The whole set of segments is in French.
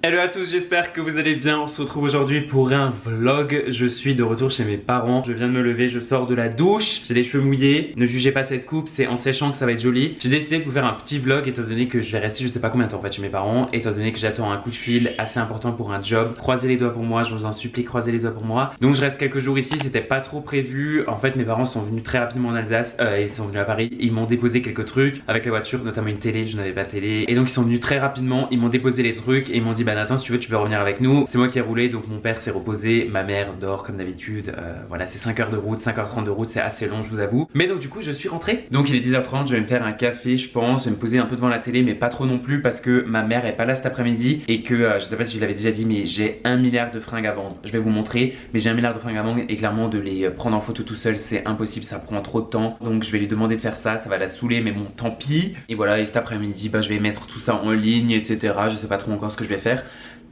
Hello à tous, j'espère que vous allez bien. On se retrouve aujourd'hui pour un vlog. Je suis de retour chez mes parents. Je viens de me lever, je sors de la douche. J'ai les cheveux mouillés. Ne jugez pas cette coupe, c'est en séchant que ça va être joli. J'ai décidé de vous faire un petit vlog étant donné que je vais rester je sais pas combien de temps en fait chez mes parents. Étant donné que j'attends un coup de fil assez important pour un job. Croisez les doigts pour moi, je vous en supplie, croisez les doigts pour moi. Donc je reste quelques jours ici, c'était pas trop prévu. En fait mes parents sont venus très rapidement en Alsace. Ils sont venus à Paris. Ils m'ont déposé quelques trucs avec la voiture, notamment une télé, je n'avais pas de télé. Et donc ils sont venus très rapidement, ils m'ont déposé les trucs et ils m'ont dit bah Nathan si tu veux tu peux revenir avec nous. C'est moi qui ai roulé, donc mon père s'est reposé, ma mère dort comme d'habitude. Voilà, c'est 5 heures de route, 5h30 de route, c'est assez long, je vous avoue. Mais donc du coup, je suis rentré. Donc il est 10h30, je vais me faire un café, je pense. Je vais me poser un peu devant la télé, mais pas trop non plus parce que ma mère est pas là cet après-midi et que je sais pas si je l'avais déjà dit, mais j'ai 1 milliard de fringues à vendre. Je vais vous montrer, mais j'ai 1 milliard de fringues à vendre et clairement de les prendre en photo tout seul, c'est impossible, ça prend trop de temps. Donc je vais lui demander de faire ça, ça va la saouler, mais bon, tant pis. Et voilà, et cet après-midi, bah, je vais mettre tout ça en ligne, etc. Je sais pas trop encore ce que je vais faire,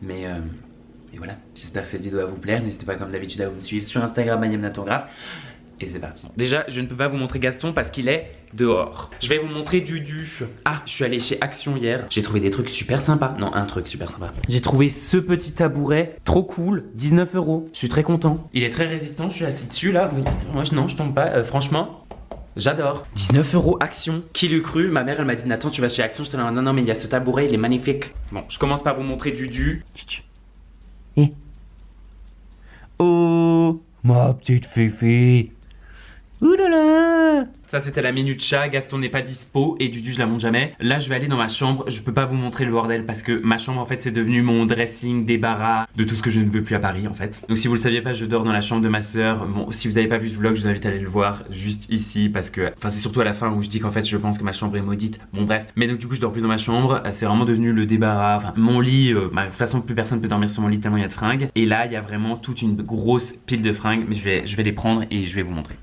mais et voilà, j'espère que cette vidéo va vous plaire. N'hésitez pas comme d'habitude à vous me suivre sur Instagram, @nathangraph. Et c'est parti. Déjà, je ne peux pas vous montrer Gaston parce qu'il est dehors. Je vais vous montrer Dudu. Ah, je suis allé chez Action hier. J'ai trouvé des trucs super sympas. Non, un truc super sympa. J'ai trouvé ce petit tabouret, trop cool, 19 €. Je suis très content. Il est très résistant, je suis assis dessus là. Oui, moi non, je tombe pas. Franchement. J'adore. 19 € Action. Qui l'eût cru? Ma mère elle m'a dit Nathan tu vas chez Action. Je te dis non mais il y a ce tabouret, il est magnifique. Bon, je commence par vous montrer Dudu. Eh. Oh, ma petite Fifi. Ouh là là. Ça c'était la minute chat, Gaston n'est pas dispo et Dudu je la monte jamais. Là je vais aller dans ma chambre, je peux pas vous montrer le bordel parce que ma chambre en fait c'est devenu mon dressing, débarras de tout ce que je ne veux plus à Paris en fait. Donc si vous le saviez pas, je dors dans la chambre de ma soeur. Bon, si vous avez pas vu ce vlog, je vous invite à aller le voir juste ici parce que, enfin c'est surtout à la fin où je dis qu'en fait je pense que ma chambre est maudite. Bon bref, mais donc du coup je dors plus dans ma chambre, c'est vraiment devenu le débarras. Enfin mon lit, de toute façon plus personne peut dormir sur mon lit tellement il y a de fringues. Et là il y a vraiment toute une grosse pile de fringues, mais je vais les prendre et je vais vous montrer.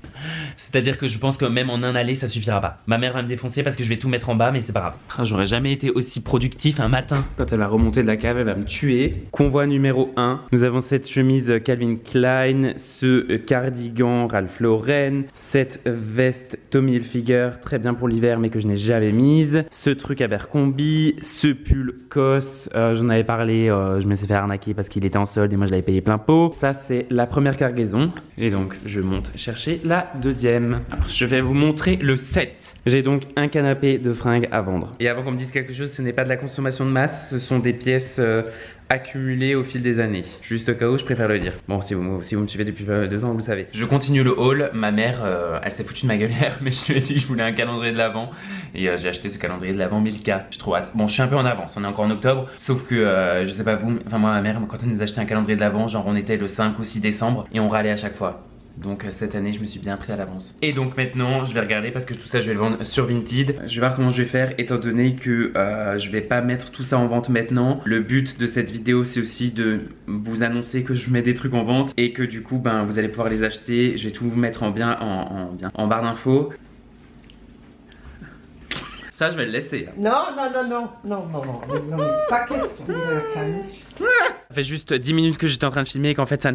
C'est-à-dire que je pense que même en un aller ça suffira pas. Ma mère va me défoncer parce que je vais tout mettre en bas mais c'est pas grave. J'aurais jamais été aussi productif un matin. Quand elle va remonter de la cave elle va me tuer. Convoi numéro 1. Nous avons cette chemise Calvin Klein, ce cardigan Ralph Lauren, cette veste Tommy Hilfiger très bien pour l'hiver mais que je n'ai jamais mise, ce truc Abercrombie, ce pull COS, j'en avais parlé, je me suis fait arnaquer parce qu'il était en solde et moi je l'avais payé plein pot. Ça c'est la première cargaison et donc je monte chercher la deuxième. Alors, je vais vous montrer le set. J'ai donc un canapé de fringues à vendre. Et avant qu'on me dise quelque chose, ce n'est pas de la consommation de masse, ce sont des pièces accumulées au fil des années. Juste au cas où, je préfère le dire. Bon, si vous me suivez depuis 2 ans, vous savez. Je continue le haul. Ma mère, elle s'est foutue de ma gueule hier, mais je lui ai dit que je voulais un calendrier de l'Avent. Et j'ai acheté ce calendrier de l'Avent 1000K. J'ai trop hâte. Bon, je suis un peu en avance, on est encore en octobre. Sauf que, je sais pas vous, enfin moi, ma mère, quand elle nous achetait un calendrier de l'Avent, genre on était le 5 ou 6 décembre et on râlait à chaque fois. Donc cette année je me suis bien pris à l'avance. Et donc maintenant je vais regarder parce que tout ça je vais le vendre sur Vinted. Je vais voir comment je vais faire étant donné que je vais pas mettre tout ça en vente maintenant. Le but de cette vidéo c'est aussi de vous annoncer que je mets des trucs en vente et que du coup ben vous allez pouvoir les acheter. Je vais tout vous mettre en barre d'infos. Ça je vais le laisser. Non, pas question de la caniche. Ça fait juste 10 minutes que j'étais en train de filmer et qu'en fait ça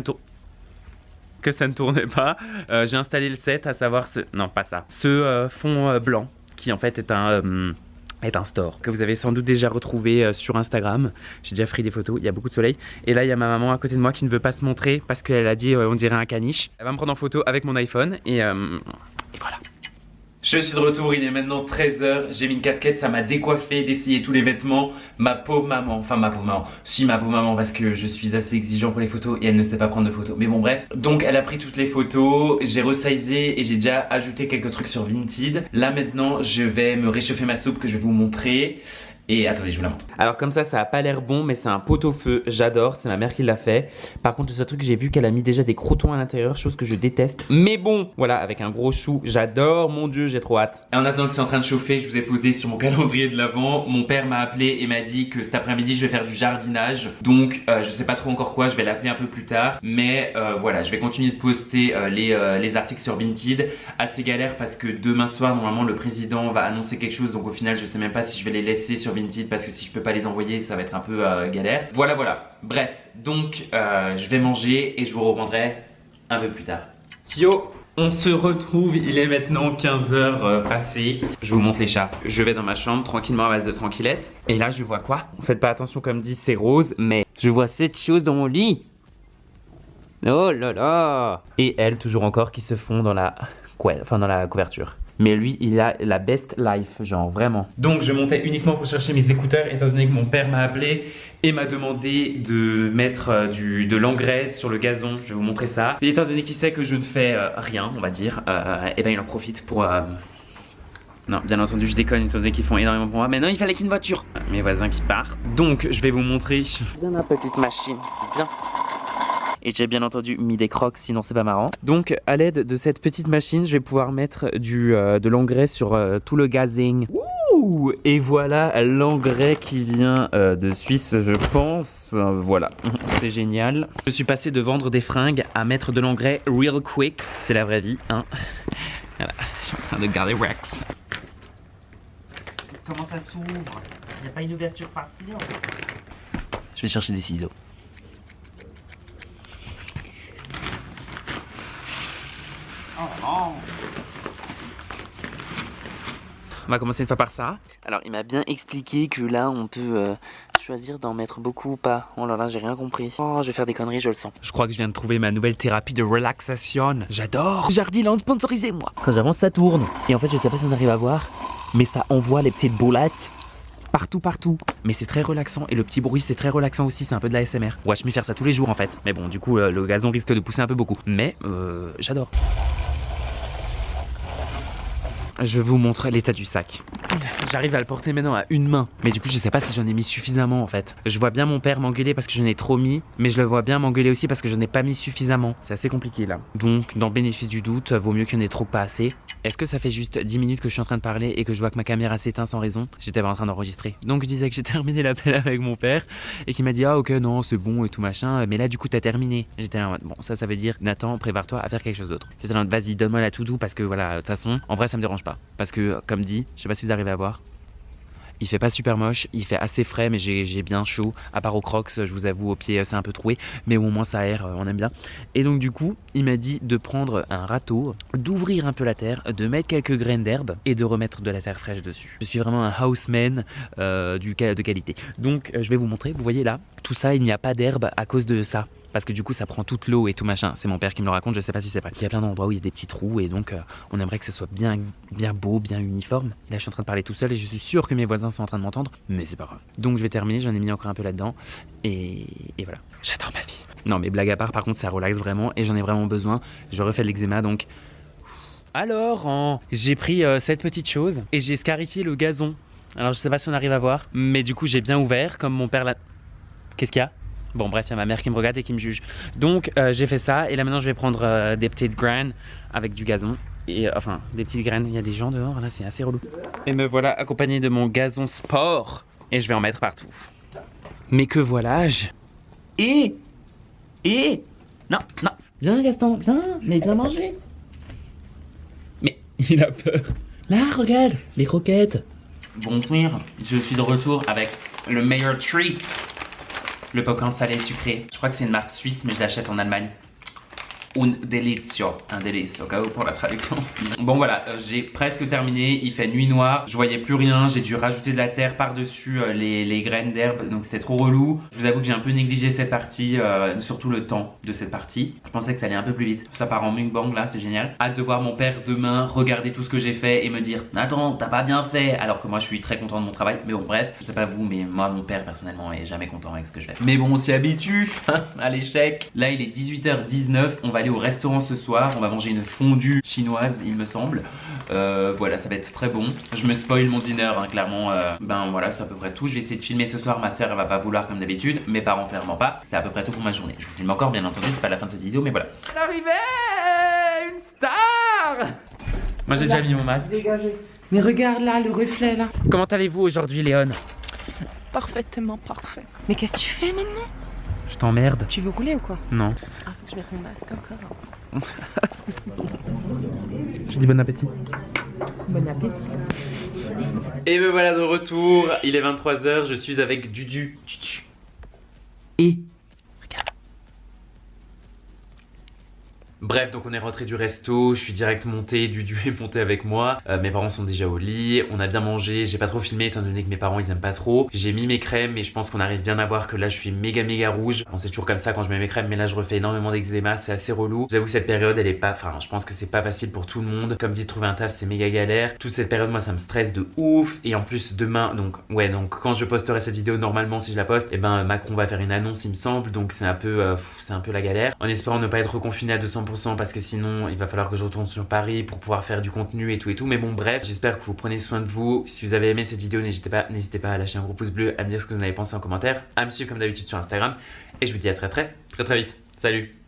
ne tournait pas. J'ai installé le set, à savoir ce fond blanc qui en fait est un store que vous avez sans doute déjà retrouvé sur Instagram. J'ai déjà pris des photos, il y a beaucoup de soleil. Et là il y a ma maman à côté de moi qui ne veut pas se montrer parce qu'elle a dit on dirait un caniche. Elle va me prendre en photo avec mon iPhone et voilà. Je suis de retour, il est maintenant 13 h, j'ai mis une casquette, ça m'a décoiffé d'essayer tous les vêtements. Ma pauvre maman, enfin ma pauvre maman, si ma pauvre maman parce que je suis assez exigeant pour les photos et elle ne sait pas prendre de photos. Mais bon bref, donc elle a pris toutes les photos, j'ai resizé et j'ai déjà ajouté quelques trucs sur Vinted. Là maintenant je vais me réchauffer ma soupe que je vais vous montrer. Et attendez, je vous la montre. Alors comme ça a pas l'air bon, mais c'est un pot-au-feu. J'adore, c'est ma mère qui l'a fait. Par contre, ce truc, j'ai vu qu'elle a mis déjà des crotons à l'intérieur, chose que je déteste. Mais bon, voilà, avec un gros chou, j'adore. Mon Dieu, j'ai trop hâte. Et en attendant que c'est en train de chauffer, je vous ai posé sur mon calendrier de l'Avent. Mon père m'a appelé et m'a dit que cet après-midi, je vais faire du jardinage. Donc, je sais pas trop encore quoi. Je vais l'appeler un peu plus tard. Mais voilà, je vais continuer de poster les articles sur Vinted. Assez galère parce que demain soir, normalement, le président va annoncer quelque chose. Donc au final, je sais même pas si je vais les laisser sur Vinted parce que si je peux pas les envoyer ça va être un peu galère. Voilà. Bref, donc je vais manger et je vous reprendrai un peu plus tard. Yo, On se retrouve, il est maintenant 15h passées. Je vous montre les chats. Je vais dans ma chambre tranquillement à base de tranquillette. Et là je vois quoi? Faites pas attention comme dit, c'est rose, mais je vois cette chose dans mon lit. Oh là là. Et elle toujours encore qui se fond dans la couverture. Mais lui, il a la best life, genre vraiment. Donc je montais uniquement pour chercher mes écouteurs étant donné que mon père m'a appelé et m'a demandé de mettre de l'engrais sur le gazon. Je vais vous montrer ça. Et étant donné qu'il sait que je ne fais rien, on va dire, et ben il en profite pour... Non, bien entendu, je déconne étant donné qu'ils font énormément pour moi. Mais non, il fallait qu'une voiture. Mes voisins qui partent. Donc je vais vous montrer. Bien ma petite machine, bien. Et j'ai bien entendu mis des crocs, sinon c'est pas marrant. Donc à l'aide de cette petite machine, je vais pouvoir mettre de l'engrais sur tout le gazing. Ouh, et voilà l'engrais qui vient de Suisse, je pense. Voilà, c'est génial. Je suis passé de vendre des fringues à mettre de l'engrais real quick. C'est la vraie vie, hein. Voilà, je suis en train de garder Rex. Comment ça s'ouvre? Il n'y a pas une ouverture facile. Je vais chercher des ciseaux. On va commencer une fois par ça. Alors il m'a bien expliqué que là on peut choisir d'en mettre beaucoup ou pas. Oh là là, j'ai rien compris. Oh, je vais faire des conneries, je le sens. Je crois que je viens de trouver ma nouvelle thérapie de relaxation. J'adore. Jardiland, sponsorisez-moi. Quand j'avance ça tourne. Et en fait je sais pas si on arrive à voir, mais ça envoie les petites boulettes partout. Mais c'est très relaxant et le petit bruit c'est très relaxant aussi, c'est un peu de la ASMR. Watch me faire ça tous les jours en fait. Mais bon, du coup le gazon risque de pousser un peu beaucoup. Mais j'adore. Je vous montre l'état du sac. J'arrive à le porter maintenant à une main. Mais du coup je sais pas si j'en ai mis suffisamment en fait. Je vois bien mon père m'engueuler parce que j'en ai trop mis. Mais je le vois bien m'engueuler aussi parce que je n'ai pas mis suffisamment. C'est assez compliqué là. Donc dans le bénéfice du doute, vaut mieux qu'il y en ait trop que pas assez. Est-ce que ça fait juste 10 minutes que je suis en train de parler et que je vois que ma caméra s'éteint sans raison? J'étais en train d'enregistrer. Donc je disais que j'ai terminé l'appel avec mon père et qu'il m'a dit ah ok non c'est bon et tout machin. Mais là du coup t'as terminé. J'étais là en mode bon ça veut dire Nathan prépare-toi à faire quelque chose d'autre. J'étais là en mode vas-y donne-moi la to-do parce que voilà de toute façon en vrai ça me dérange pas. Parce que comme dit, je sais pas si vous arrivez à voir. Il fait pas super moche, il fait assez frais mais j'ai bien chaud. À part aux crocs, je vous avoue, au pied c'est un peu troué. Mais au moins ça aère, on aime bien. Et donc du coup, il m'a dit de prendre un râteau, d'ouvrir un peu la terre, de mettre quelques graines d'herbe et de remettre de la terre fraîche dessus. Je suis vraiment un houseman de qualité. Donc je vais vous montrer, vous voyez là, tout ça, il n'y a pas d'herbe à cause de ça. Parce que du coup ça prend toute l'eau et tout machin. C'est mon père qui me le raconte, je sais pas si c'est vrai. Il y a plein d'endroits où il y a des petits trous et donc on aimerait que ce soit bien beau, bien uniforme. Là je suis en train de parler tout seul et je suis sûr que mes voisins sont en train de m'entendre, mais c'est pas grave. Donc je vais terminer, j'en ai mis encore un peu là-dedans et voilà. J'adore ma vie. Non mais blague à part, par contre ça relaxe vraiment et j'en ai vraiment besoin. Je refais de l'eczéma donc... Alors, j'ai pris cette petite chose et j'ai scarifié le gazon. Alors je sais pas si on arrive à voir, mais du coup j'ai bien ouvert comme mon père l'a... Qu'est-ce qu'il y a ? Bon bref, il y a ma mère qui me regarde et qui me juge. Donc j'ai fait ça et là maintenant je vais prendre des petites graines avec du gazon. Et enfin, des petites graines. Il y a des gens dehors là, c'est assez relou. Et me voilà accompagné de mon gazon sport. Et je vais en mettre partout. Mais que voilà-je. Non. Viens Gaston, viens, mais viens manger. Mais il a peur. Là, regarde, les croquettes. Bonsoir, je suis de retour avec le meilleur treat. Le popcorn salé et sucré. Je crois que c'est une marque suisse, mais je l'achète en Allemagne. Un delizio. Un délice, au cas où pour la traduction. Bon voilà, j'ai presque terminé. Il fait nuit noire. Je voyais plus rien. J'ai dû rajouter de la terre par-dessus les graines d'herbe. Donc c'était trop relou. Je vous avoue que j'ai un peu négligé cette partie. Surtout le temps de cette partie. Je pensais que ça allait un peu plus vite. Ça part en mukbang là, c'est génial. Hâte de voir mon père demain regarder tout ce que j'ai fait et me dire Nathan, t'as pas bien fait. Alors que moi je suis très content de mon travail. Mais bon, bref, je sais pas vous, mais moi mon père personnellement est jamais content avec ce que je fais. Mais bon, on s'y habitue à l'échec. Là il est 18h19. On va aller au restaurant ce soir, on va manger une fondue chinoise il me semble. Voilà, ça va être très bon. Je me spoil mon dîner hein, clairement. Ben voilà, c'est à peu près tout. Je vais essayer de filmer ce soir, ma soeur elle va pas vouloir comme d'habitude, mes parents clairement pas. C'est à peu près tout pour ma journée. Je vous filme encore bien entendu, c'est pas la fin de cette vidéo mais voilà. L'arrivée, une star. Moi j'ai déjà mis mon masque. Dégagé. Mais regarde là, le reflet là. Comment allez-vous aujourd'hui Léon? Parfaitement parfait. Mais qu'est-ce que tu fais maintenant? Je t'emmerde. Tu veux rouler ou quoi? Non. Ah, faut que je mette mon masque encore. Je dis bon appétit. Bon appétit. Et me voilà de retour. Il est 23h, je suis avec Dudu. Et regarde. Bref, donc on est rentré du resto, je suis direct monté, Dudu est monté avec moi. Mes parents sont déjà au lit, on a bien mangé, j'ai pas trop filmé étant donné que mes parents ils aiment pas trop. J'ai mis mes crèmes et je pense qu'on arrive bien à voir que là je suis méga rouge. Bon, c'est toujours comme ça quand je mets mes crèmes, mais là je refais énormément d'eczéma, c'est assez relou. J'avoue que cette période elle est pas, enfin je pense que c'est pas facile pour tout le monde. Comme dit, trouver un taf c'est méga galère. Toute cette période moi ça me stresse de ouf. Et en plus demain, donc quand je posterai cette vidéo, normalement si je la poste, et ben Macron va faire une annonce il me semble. Donc c'est un peu la galère. En espérant ne pas être reconfiné à 200% parce que sinon il va falloir que je retourne sur Paris pour pouvoir faire du contenu et tout. Mais bon bref, j'espère que vous prenez soin de vous. Si vous avez aimé cette vidéo, n'hésitez pas à lâcher un gros pouce bleu, à me dire ce que vous en avez pensé en commentaire, à me suivre comme d'habitude sur Instagram. Et je vous dis à très vite. Salut!